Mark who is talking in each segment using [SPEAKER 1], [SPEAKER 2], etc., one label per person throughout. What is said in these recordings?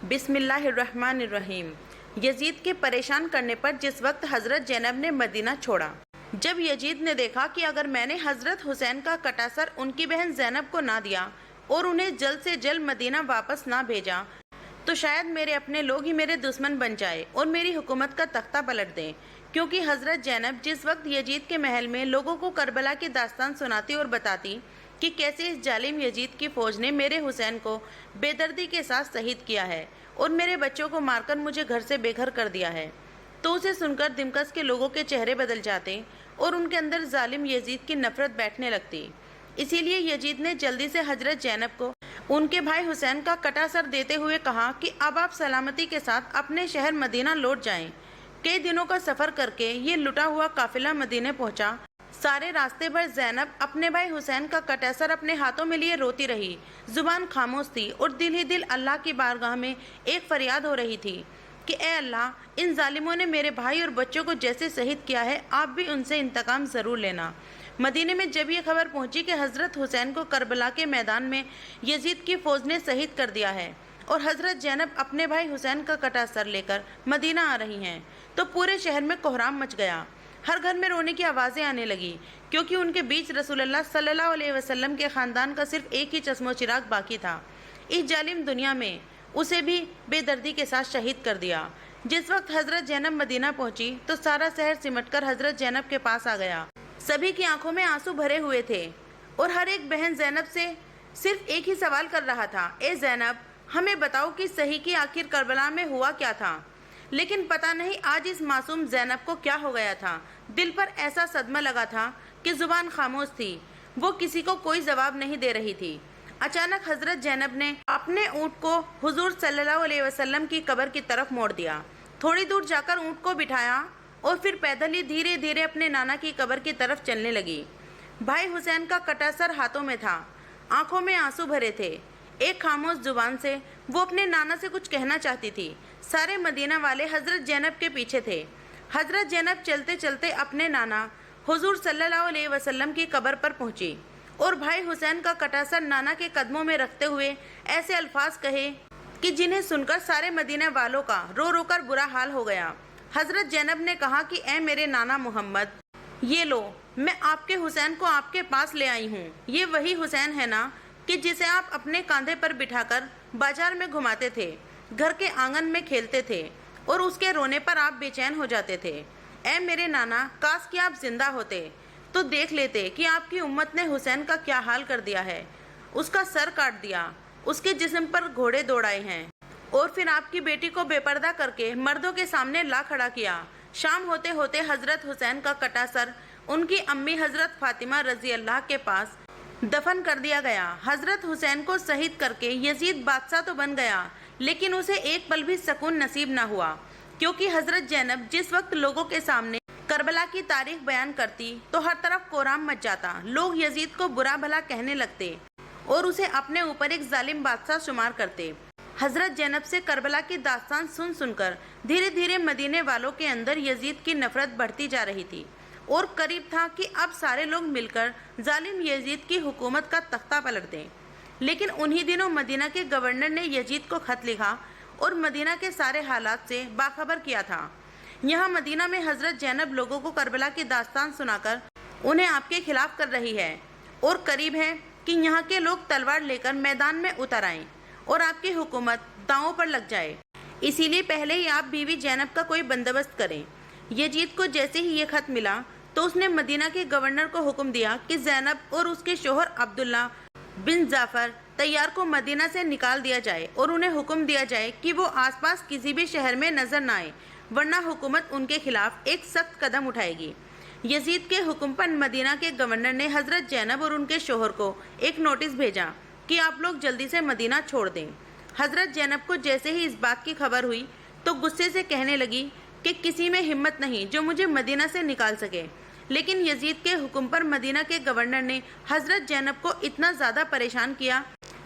[SPEAKER 1] बिस्मिल्लाहिर्रहमानिर्रहीम। यजीद के परेशान करने पर जिस वक्त हज़रत ज़ैनब ने मदीना छोड़ा। जब यजीद ने देखा कि अगर मैंने हज़रत हुसैन का कटासर उनकी बहन ज़ैनब को ना दिया और उन्हें जल्द से जल्द मदीना वापस ना भेजा तो शायद मेरे अपने लोग ही मेरे दुश्मन बन जाए और मेरी हुकूमत का तख्ता पलट दें। क्योंकि हज़रत ज़ैनब जिस वक्त यजीद के महल में लोगों को करबला की दास्तान सुनाती और बताती कि कैसे इस जालिम यजीद की फ़ौज ने मेरे हुसैन को बेदर्दी के साथ शहीद किया है और मेरे बच्चों को मारकर मुझे घर से बेघर कर दिया है, तो उसे सुनकर दिमकस के लोगों के चेहरे बदल जाते और उनके अंदर जालिम यजीद की नफरत बैठने लगती। इसीलिए यजीद ने जल्दी से हज़रत ज़ैनब को उनके भाई हुसैन का कटासर देते हुए कहा कि अब आप सलामती के साथ अपने शहर मदीना लौट जाएं। कई दिनों का सफ़र करके ये लुटा हुआ काफिला मदीने पहुंचा। सारे रास्ते भर ज़ैनब अपने भाई हुसैन का कटासर अपने हाथों में लिए रोती रही, जुबान खामोश थी और दिल ही दिल अल्लाह की बारगाह में एक फरियाद हो रही थी कि ए अल्लाह, इन जालिमों ने मेरे भाई और बच्चों को जैसे शहीद किया है, आप भी उनसे इंतकाम ज़रूर लेना। मदीने में जब ये खबर पहुंची कि हज़रत हुसैन को करबला के मैदान में यजीद की फ़ौज ने शहीद कर दिया है और हज़रत ज़ैनब अपने भाई हुसैन का कटासर लेकर मदीना आ रही हैं, तो पूरे शहर में कोहराम मच गया। हर घर में रोने की आवाज़ें आने लगी, क्योंकि उनके बीच रसूलुल्लाह सल्लल्लाहु अलैहि वसल्लम के ख़ानदान का सिर्फ एक ही चश्मो चिराग बाकी था। इस जालिम दुनिया में उसे भी बेदर्दी के साथ शहीद कर दिया। जिस वक्त हज़रत ज़ैनब मदीना पहुंची तो सारा शहर सिमटकर हज़रत ज़ैनब के पास आ गया। सभी की आंखों में आंसू भरे हुए थे और हर एक बहन ज़ैनब से सिर्फ एक ही सवाल कर रहा था, ए ज़ैनब, हमें बताओ कि सही की आखिर करबला में हुआ क्या था। लेकिन पता नहीं आज इस मासूम ज़ैनब को क्या हो गया था। दिल पर ऐसा सदमा लगा था कि जुबान खामोश थी, वो किसी को कोई जवाब नहीं दे रही थी। अचानक हज़रत ज़ैनब ने अपने ऊँट को हुजूर सल्लल्लाहु अलैहि वसल्लम की कब्र की तरफ मोड़ दिया। थोड़ी दूर जाकर ऊँट को बिठाया और फिर पैदल ही धीरे धीरे अपने नाना की कब्र की तरफ चलने लगी। भाई हुसैन का कटासर हाथों में था, आंखों में आंसू भरे थे। एक खामोश जुबान से वो अपने नाना से कुछ कहना चाहती थी। सारे मदीना वाले हज़रत ज़ैनब के पीछे थे। हज़रत ज़ैनब चलते चलते अपने नाना हुजूर सल्लल्लाहु अलैहि वसल्लम की कब्र पर पहुंची और भाई हुसैन का कटासर नाना के कदमों में रखते हुए ऐसे अल्फाज कहे कि जिन्हें सुनकर सारे मदीना वालों का रो रो कर बुरा हाल हो गया। हज़रत ज़ैनब ने कहा कि ए मेरे नाना मोहम्मद, ये लो, मैं आपके हुसैन को आपके पास ले आई हूँ। ये वही हुसैन है ना कि जिसे आप अपने कंधे पर बिठाकर बाजार में घुमाते थे, घर के आंगन में खेलते थे और उसके रोने पर आप बेचैन हो जाते थे। ए मेरे नाना, काश कि आप जिंदा होते तो देख लेते कि आपकी उम्मत ने हुसैन का क्या हाल कर दिया है। उसका सर काट दिया, उसके जिस्म पर घोड़े दौड़ाए हैं और फिर आपकी बेटी को बेपर्दा करके मर्दों के सामने ला खड़ा किया। शाम होते होते हज़रत हुसैन का कटासर उनकी अम्मी हज़रत फातिमा रजी अल्लाह के पास दफन कर दिया गया। हज़रत हुसैन को शहीद करके यजीद बादशाह तो बन गया, लेकिन उसे एक पल भी सुकून नसीब न हुआ, क्योंकि हज़रत ज़ैनब जिस वक्त लोगों के सामने करबला की तारीख बयान करती तो हर तरफ कोहराम मच जाता। लोग यजीद को बुरा भला कहने लगते और उसे अपने ऊपर एक जालिम बादशाह शुमार करते। हज़रत ज़ैनब से करबला की दास्तान सुन सुनकर धीरे धीरे मदीने वालों के अंदर यजीद की नफरत बढ़ती जा रही थी और करीब था कि अब सारे लोग मिलकर जालिम यजीद की हुकूमत का तख्ता पलट दें। लेकिन उन्हीं दिनों मदीना के गवर्नर ने यजीद को खत लिखा और मदीना के सारे हालात से बाखबर किया था। यहाँ मदीना में हज़रत ज़ैनब लोगों को करबला की दास्तान सुनाकर उन्हें आपके खिलाफ कर रही है और करीब है कि यहाँ के लोग तलवार लेकर मैदान में उतर आएं और आपकी हुकूमत दांवों पर लग जाए। इसीलिए पहले ही आप बीवी ज़ैनब का कोई बंदोबस्त करें। यजीद को जैसे ही ये खत मिला तो उसने मदीना के गवर्नर को हुक्म दिया कि ज़ैनब और उसके शोहर अब्दुल्ला बिन जाफ़र तैयार को मदीना से निकाल दिया जाए और उन्हें हुक्म दिया जाए कि वो आसपास किसी भी शहर में नजर न आए, वरना हुकूमत उनके खिलाफ एक सख्त कदम उठाएगी। यजीद के हुक्म पर मदीना के गवर्नर ने हज़रत ज़ैनब और उनके शोहर को एक नोटिस भेजा कि आप लोग जल्दी से मदीना छोड़ दें। हज़रत ज़ैनब को जैसे ही इस बात की खबर हुई तो गुस्से से कहने लगी कि किसी में हिम्मत नहीं जो मुझे मदीना से निकाल सके। लेकिन यजीद के हुक्म पर मदीना के गवर्नर ने हज़रत ज़ैनब को इतना ज़्यादा परेशान किया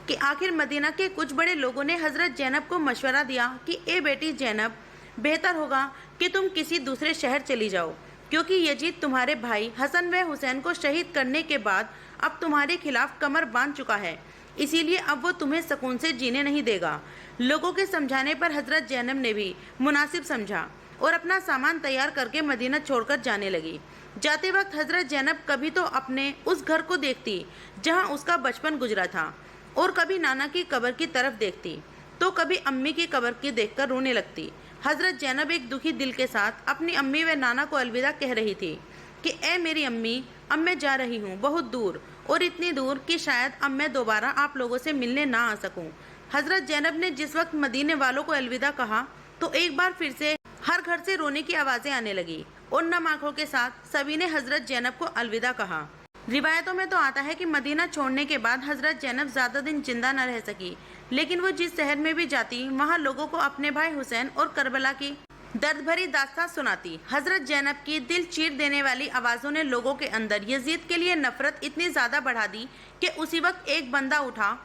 [SPEAKER 1] कि आखिर मदीना के कुछ बड़े लोगों ने हज़रत ज़ैनब को मशवरा दिया कि ए बेटी ज़ैनब, बेहतर होगा कि तुम किसी दूसरे शहर चली जाओ, क्योंकि यजीद तुम्हारे भाई हसन व हुसैन को शहीद करने के बाद अब तुम्हारे खिलाफ कमर बांध चुका है। इसी लिए अब वो तुम्हें सुकून से जीने नहीं देगा। लोगों के समझाने पर हजरत जैनब ने भी मुनासिब समझा और अपना सामान तैयार करके मदीना छोड़कर जाने लगी। जाते वक्त हजरत जैनब कभी तो अपने उस घर को देखती जहां उसका बचपन गुजरा था, और कभी नाना की कब्र की तरफ देखती, तो कभी अम्मी की कब्र की देखकर रोने लगती। हजरत जैनब एक दुखी दिल के साथ अपनी अम्मी व नाना को अलविदा कह रही थी कि ए मेरी अम्मी, अब मैं जा रही हूँ बहुत दूर, और इतनी दूर कि शायद अब मैं दोबारा आप लोगों से मिलने ना आ सकूं। हजरत जैनब ने जिस वक्त मदीने वालों को अलविदा कहा तो एक बार फिर से हर घर से रोने की आवाज़ें आने लगी और नम आंखों के साथ सभी ने हजरत जैनब को अलविदा कहा। रिवायतों में तो आता है कि मदीना छोड़ने के बाद हजरत जैनब ज़्यादा दिन जिंदा न रह सकी, लेकिन वो जिस शहर में भी जाती वहाँ लोगों को अपने भाई हुसैन और करबला की दर्द भरी दास्तान सुनाती। हजरत जैनब की दिल चीर देने वाली आवाज़ों ने लोगों के अंदर यजीद के लिए नफरत इतनी ज़्यादा बढ़ा दी कि उसी वक्त एक बंदा उठा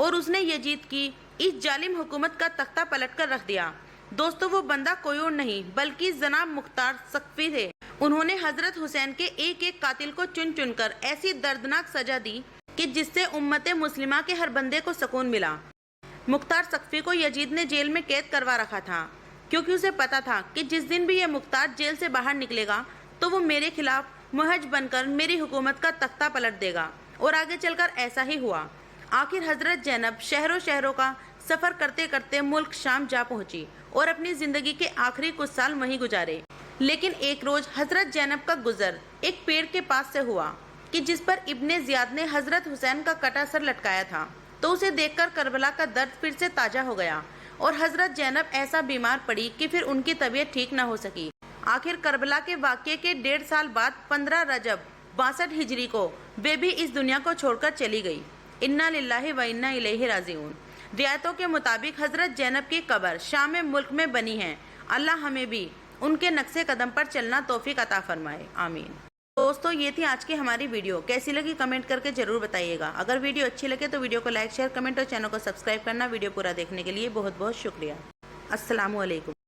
[SPEAKER 1] और उसने यजीद की इस जालिम हुकूमत का तख्ता पलट कर रख दिया। दोस्तों, वो बंदा कोई और नहीं बल्कि जनाब मुख्तार सक़फ़ी थे। उन्होंने हजरत हुसैन के एक एक कातिल को चुन चुनकर ऐसी दर्दनाक सजा दी कि जिससे उम्मत मुस्लिमा के हर बंदे को सुकून मिला। मुख्तार सक़फ़ी को यजीद ने जेल में कैद करवा रखा था, क्योंकि उसे पता था कि जिस दिन भी यह मुख्तार जेल से बाहर निकलेगा तो वो मेरे खिलाफ मुहज बनकर मेरी हुकूमत का तख्ता पलट देगा, और आगे चलकर ऐसा ही हुआ। आखिर हजरत जैनब शहरों शहरों का सफ़र करते करते मुल्क शाम जा पहुंची और अपनी ज़िंदगी के आखिरी कुछ साल वहीं गुजारे। लेकिन एक रोज़ हजरत जैनब का गुजर एक पेड़ के पास से हुआ कि जिस पर इब्ने ज़ियाद ने हजरत हुसैन का कटा सर लटकाया था, तो उसे देखकर करबला का दर्द फिर से ताज़ा हो गया और हजरत जैनब ऐसा बीमार पड़ी कि फिर उनकी तबीयत ठीक न हो सकी। आखिर करबला के वाक़ये के 1.5 साल बाद 15 रजब 62 हिजरी को वे भी इस दुनिया को छोड़कर चली गई। इन्ना लिल्लाहि व इन्ना इलैहि राजिऊन। रियायतों के मुताबिक हजरत जैनब की कब्र शाम मुल्क में बनी है। अल्लाह हमें भी उनके नक्शे कदम पर चलना तौफीक अता फरमाए, आमीन। दोस्तों, ये थी आज की हमारी वीडियो। कैसी लगी कमेंट करके ज़रूर बताइएगा। अगर वीडियो अच्छी लगे तो वीडियो को लाइक, शेयर, कमेंट और चैनल को सब्सक्राइब करना। वीडियो पूरा देखने के लिए बहुत बहुत शुक्रिया। अस्सलामु अलैकुम।